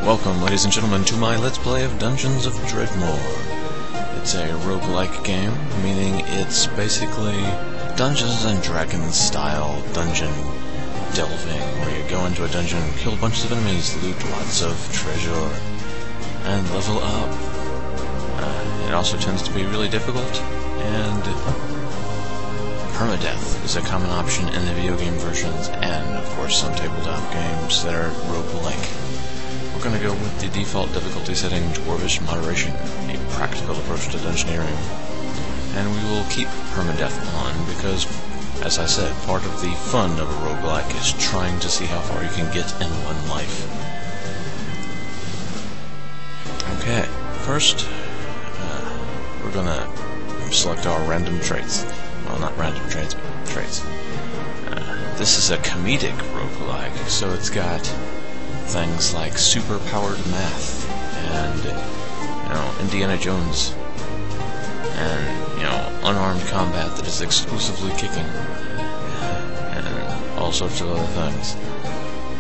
Welcome, ladies and gentlemen, to my Let's Play of Dungeons of Dredmor. It's a roguelike game, meaning it's basically Dungeons and Dragons style dungeon delving, where you go into a dungeon, kill bunches of enemies, loot lots of treasure, and level up. It also tends to be really difficult, and permadeath is a common option in the video game versions, and of course some tabletop games that are roguelike. We're going to go with the default difficulty setting, Dwarvish Moderation, a practical approach to dungeoneering. And we will keep permadeath on because, as I said, part of the fun of a roguelike is trying to see how far you can get in one life. Okay, first, we're going to select our random traits. Well, not random traits, but traits. This is a comedic roguelike, so it's got things like super-powered math, and, Indiana Jones, and, unarmed combat that is exclusively kicking, and all sorts of other things.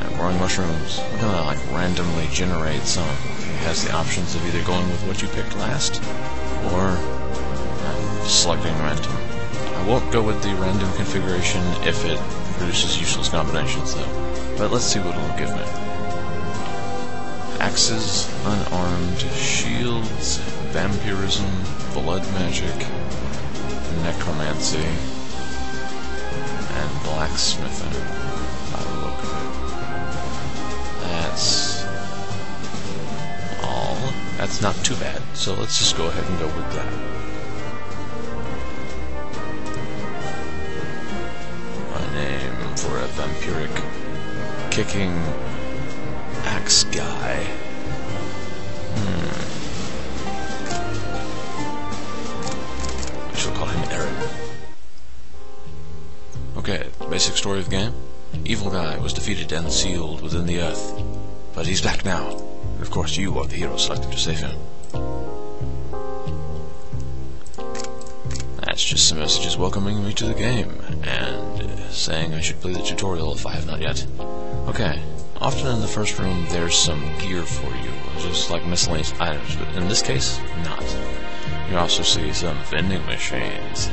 And growing mushrooms. We're gonna, randomly generate some. It has the options of either going with what you picked last, or selecting random. I won't go with the random configuration if it produces useless combinations, though. But let's see what it'll give me. Axes, unarmed, shields, vampirism, blood magic, necromancy, and blacksmithing, by the look of it. That's all. That's not too bad, so let's just go ahead and go with that. My name for a vampiric kicking axe guy. I shall call him Aaron. Okay, basic story of the game. Evil guy was defeated and sealed within the earth. But he's back now. And of course you are the hero selected to save him. That's just some messages welcoming me to the game, and saying I should play the tutorial if I have not yet. Okay. Often in the first room there's some gear for you, just like miscellaneous items, but in this case, not. You also see some vending machines,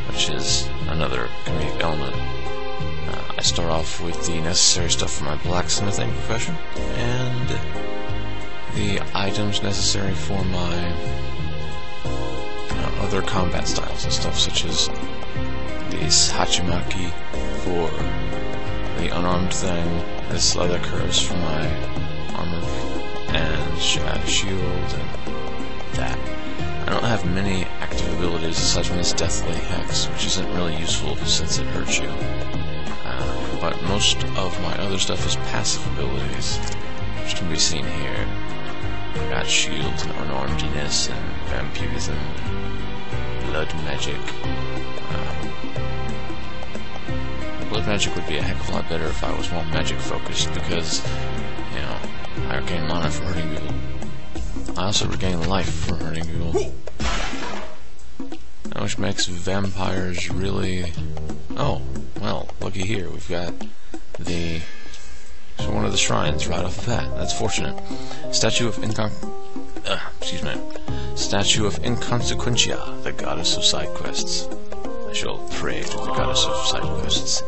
which is another comedic element. I start off with the necessary stuff for my blacksmithing profession, and the items necessary for my other combat styles and stuff, such as these hachimaki for the unarmed thing, this leather curves for my armor, and shield, and that. I don't have many active abilities aside from this Deathly Hex, which isn't really useful since it hurts you. But most of my other stuff is passive abilities, which can be seen here. I've got shields and unarmedness and vampirism, blood magic. Blood magic would be a heck of a lot better if I was more magic focused, because, I regain mana from hurting people. I also regain life from hurting people. Which makes vampires really... Oh, well, looky here, we've got one of the shrines right off the bat. That's fortunate. Statue of Inconsequentia, the goddess of side quests. I shall pray to the goddess of side quests.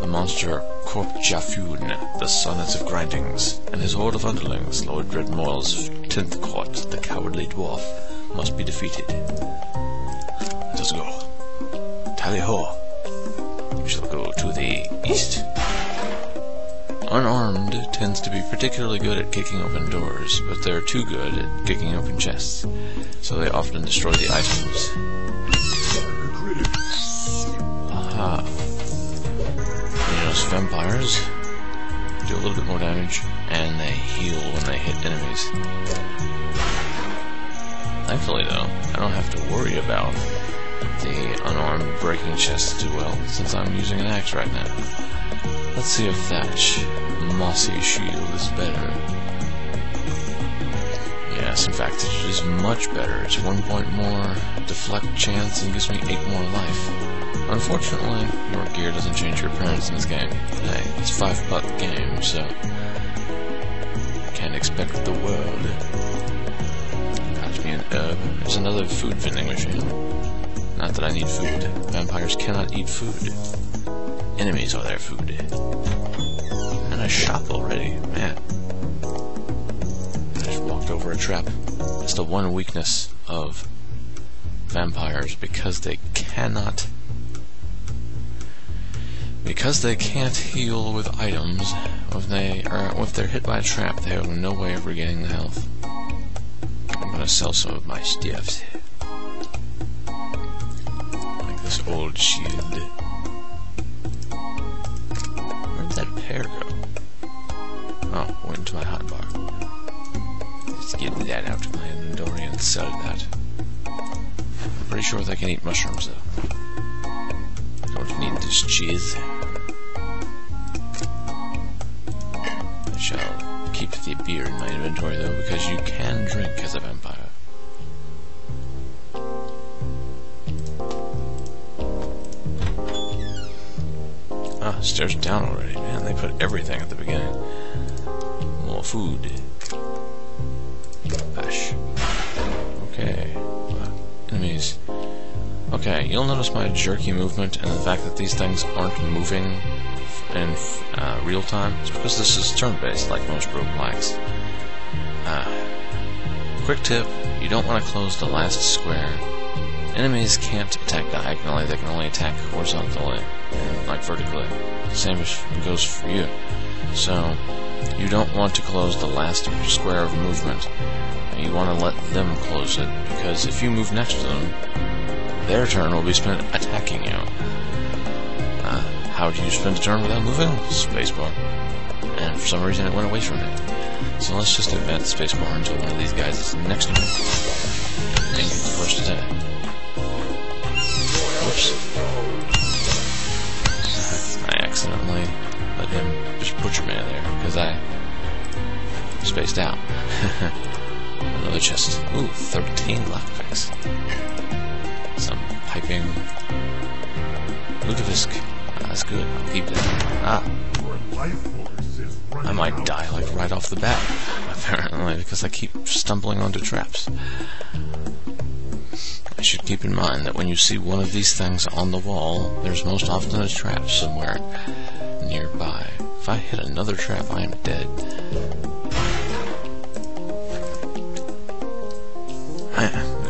The monster Korpjafun, the sonnets of grindings, and his horde of underlings, Lord Dredmor's 10th court, the cowardly dwarf, must be defeated. Let us go. Tally-ho! We shall go to the east. Unarmed tends to be particularly good at kicking open doors, but they're too good at kicking open chests, so they often destroy the items. Aha. Vampires do a little bit more damage, and they heal when they hit enemies. Thankfully, though, I don't have to worry about the unarmed breaking chests too well, since I'm using an axe right now. Let's see if that mossy shield is better. Yeah, Yes, in fact, it is much better. It's 1 point more deflect chance and gives me 8 more life. Unfortunately, your gear doesn't change your appearance in this game. Hey, it's a $5 game, so can't expect the world. Got me an herb. There's another food vending machine. Not that I need food. Vampires cannot eat food. Enemies are their food. And a shop already, man. I just walked over a trap. That's the one weakness of vampires, because they can't heal with items. If they're hit by a trap, they have no way of regaining the health. I'm gonna sell some of my stuff. Like this old shield. Where did that pear go? Oh, went into my hotbar. Let's get that out of my inventory and sell that. I'm pretty sure they can eat mushrooms though. Don't need this cheese. I shall keep the beer in my inventory though, because you can drink as a vampire. Ah, stairs down already, man. They put everything at the beginning. More food. Bash. Okay. Enemies. Okay, you'll notice my jerky movement and the fact that these things aren't moving in real time. It's because this is turn-based, like most roguelikes. Quick tip, you don't want to close the last square. Enemies can't attack diagonally, they can only attack horizontally and like vertically. Same as goes for you. So, you don't want to close the last square of movement. You want to let them close it, because if you move next to them, their turn will be spent attacking you. How do you spend a turn without moving? Spacebar. And for some reason it went away from me. So let's just advance spacebar until one of these guys is next to me. And get the first attack. Whoops. I accidentally let him just butcher me there, because I spaced out. Another chest. Ooh, 13 lockpicks. Some piping. Lutefisk. That's good. I'll keep that. I might die like right off the bat, apparently, because I keep stumbling onto traps. I should keep in mind that when you see one of these things on the wall, there's most often a trap somewhere nearby. If I hit another trap, I am dead.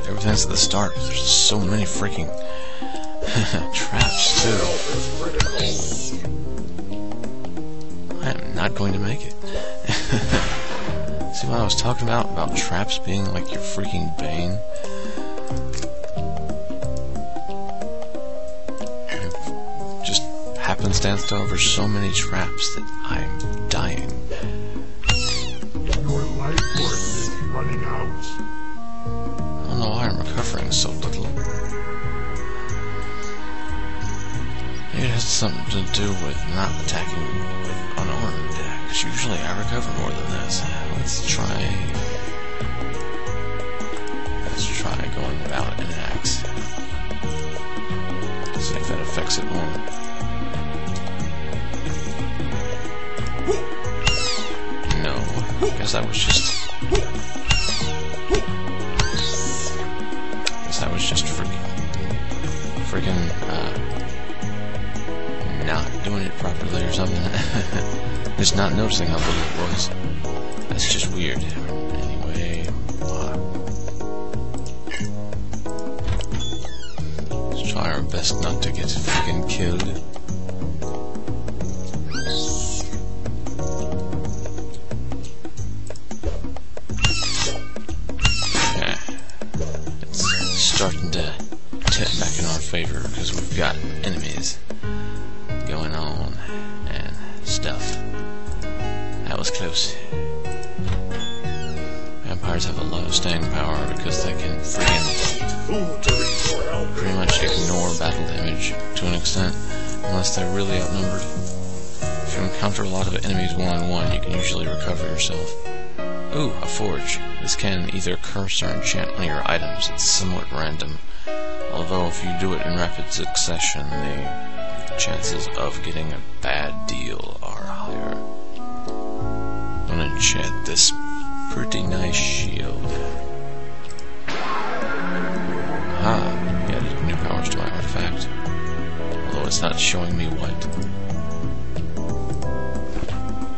Everything's at the start. There's so many freaking traps, too. I am not going to make it. See what I was talking about traps being like your freaking bane? Just happenstance over so many traps that I'm dying. Your life force is running out. I don't know why I'm recovering so little. Maybe it has something to do with not attacking with unarmed, because usually I recover more than this. Let's try going without an axe. See if that affects it more. No, I guess that was just freaking not doing it properly or something. Just not noticing how little it was. That's just weird. Anyway, let's try our best not to get freaking killed. Okay. It's starting to tip back in our favor because we've got enemies going on and stuff. That was close. Vampires have a lot of staying power because they can pretty much ignore battle damage to an extent, unless they're really outnumbered. If you encounter a lot of enemies one-on-one, you can usually recover yourself. Ooh, a forge. This can either curse or enchant one of your items. It's somewhat random. Although if you do it in rapid succession, the chances of getting a bad deal are higher. I'm gonna enchant this pretty nice shield. Ah, he added new powers to my artifact. Although it's not showing me what.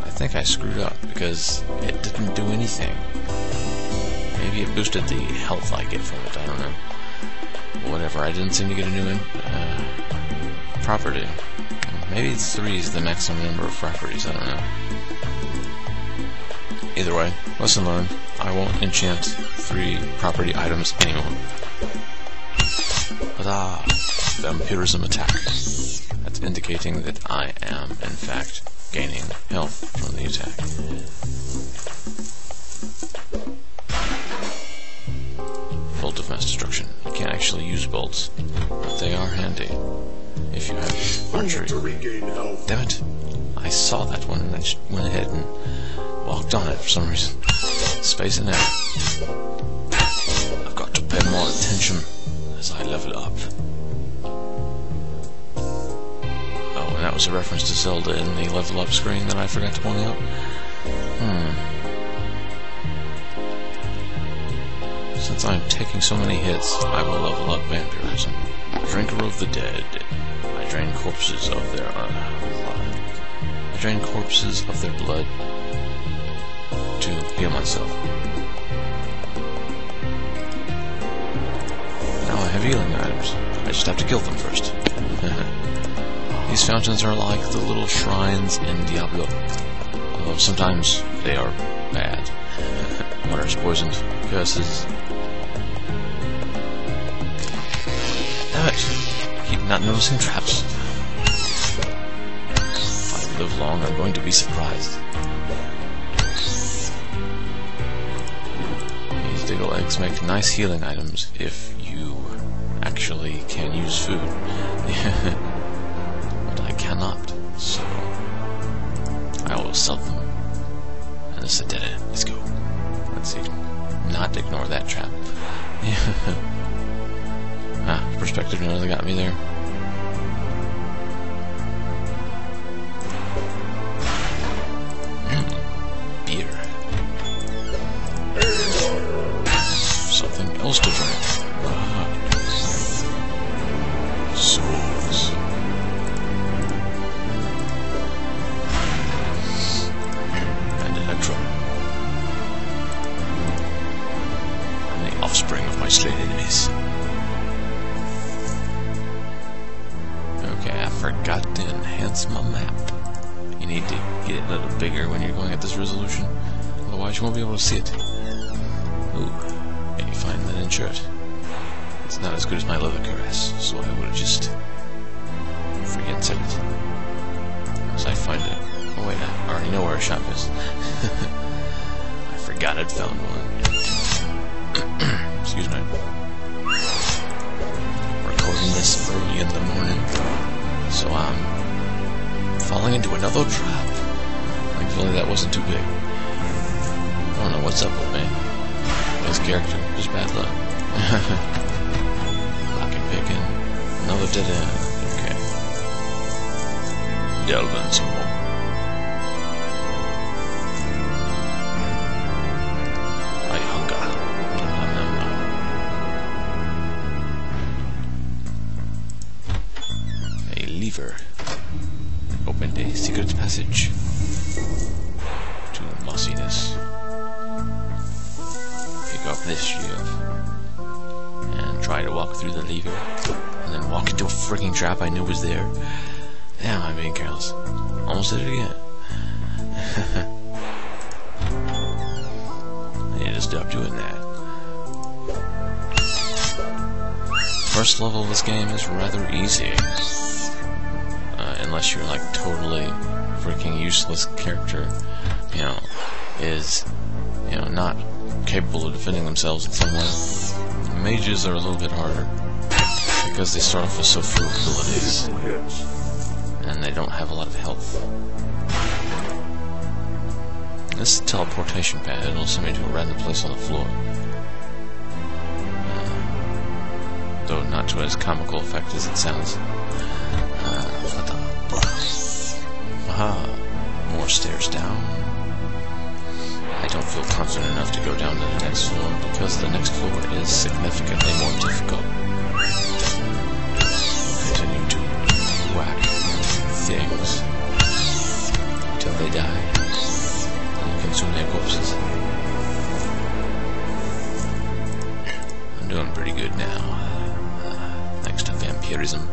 I think I screwed up because it didn't do anything. Maybe it boosted the health I get from it, I don't know. Whatever, I didn't seem to get a new property. Maybe 3 is the maximum number of properties, I don't know. Either way, lesson learned. I won't enchant 3 property items anymore. But vampirism attack. That's indicating that I am, in fact, gaining health from the attack. Bolt of mass destruction. You can't actually use bolts, but they are handy if you have archery. Damn it! I saw that one and I just went ahead and walked on it for some reason. Spacing out. I've got to pay more attention as I level up. Oh, and that was a reference to Zelda in the level up screen that I forgot to point out. Since I'm taking so many hits, I will level up vampirism. Drinker of the dead. I drain corpses of their blood to heal myself. Now I have healing items. I just have to kill them first. These fountains are like the little shrines in Diablo. Although sometimes they are bad. Water's poisoned. Curses. Damn it! I keep not noticing traps. If I live long, I'm going to be surprised. These diggle eggs make nice healing items if you actually can use food. But I cannot, so I will sell them. And this is a dead end. Let's go. Let's see. Not ignore that trap. Perspective nearly got me there. Beer. Something else to drink. Souls. And Electrum. And the offspring of my slain enemies. Okay, I forgot to enhance my map. You need to get it a little bigger when you're going at this resolution. Otherwise you won't be able to see it. Ooh, and you find that in shirt. It's not as good as my leather cuirass, so I would have just freaking said it. As I find it. Oh wait, I already know where a shop is. I forgot I'd found one. Excuse me. Recording this early in the morning, so I'm falling into another trap. Thankfully that wasn't too big. I don't know what's up with me. This character, just bad luck. Lock and picking. Another dead end. Okay. Delving some more. I hunger. A lever. Opened a secret passage to mossiness. Pick up this shield and try to walk through the lever, and then walk into a freaking trap I knew was there. Damn, I'm being careless. Almost did it again. I need to stop doing that. First level of this game is rather easy. Unless you're like totally freaking useless character, is, not capable of defending themselves in some way. Mages are a little bit harder because they start off with so few abilities and they don't have a lot of health. This is a teleportation pad. It'll send me to a random place on the floor. Though not to as comical effect as it sounds. Aha! More stairs down. I don't feel confident enough to go down to the next floor because the next floor is significantly more difficult. Continue to whack things until they die and consume their corpses. I'm doing pretty good now, thanks to vampirism.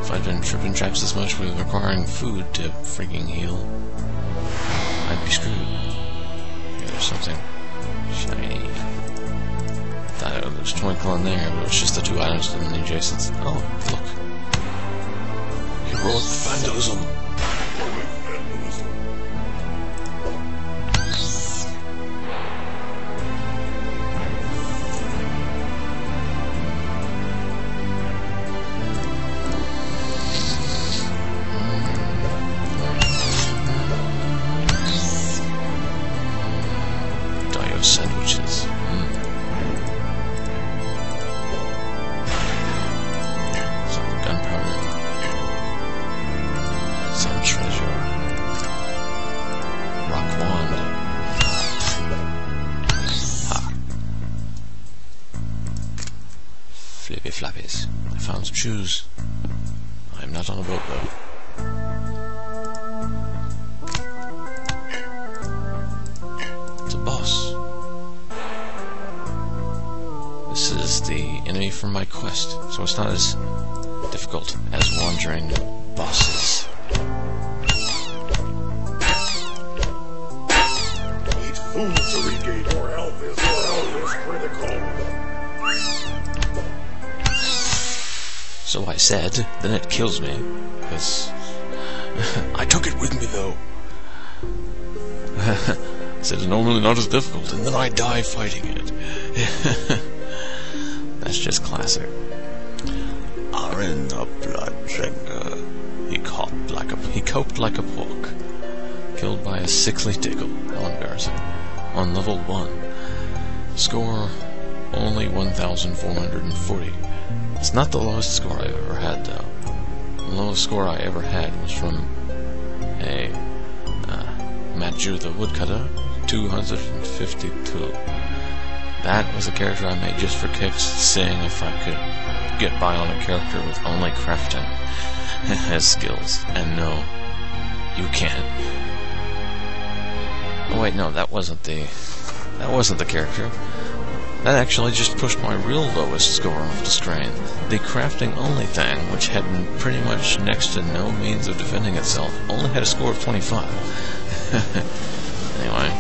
If I'd been tripping traps this much with requiring food to freaking heal, I'd be screwed. Yeah, there's something shiny. Thought it was twinkling there, but it's just the two items in the adjacent. Oh, look. Heroic vandalism. Sandwiches. Some gunpowder. Some treasure. Rock wand. Ha. Flippy flappies. I found some shoes. I'm not on a boat though. It's a boss. This is the enemy from my quest, so it's not as difficult as wandering bosses. Eat food to regain more health is critical. So I said, then it kills me, because I took it with me though. I said it's normally not as difficult, and then I die fighting it. That's just classic. Aaron the Bloodbringer. He coped like a pork. Killed by a sickly tickle. How embarrassing. On level 1. Score only 1,440. It's not the lowest score I've ever had, though. The lowest score I ever had was from a Matju the Woodcutter, 252. That was a character I made just for kicks, seeing if I could get by on a character with only crafting as skills. And no, you can't. Oh wait, no, that wasn't the character. That actually just pushed my real lowest score off the screen. The crafting only thing, which had pretty much next to no means of defending itself, only had a score of 25. Anyway,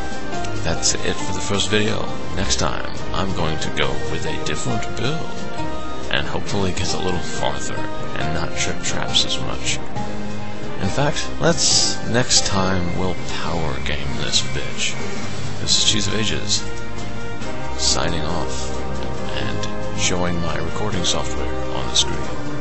that's it for the first video. Next time, I'm going to go with a different build, and hopefully get a little farther, and not trip traps as much. In fact, next time, we'll power game this bitch. This is Cheese of Ages, signing off, and showing my recording software on the screen.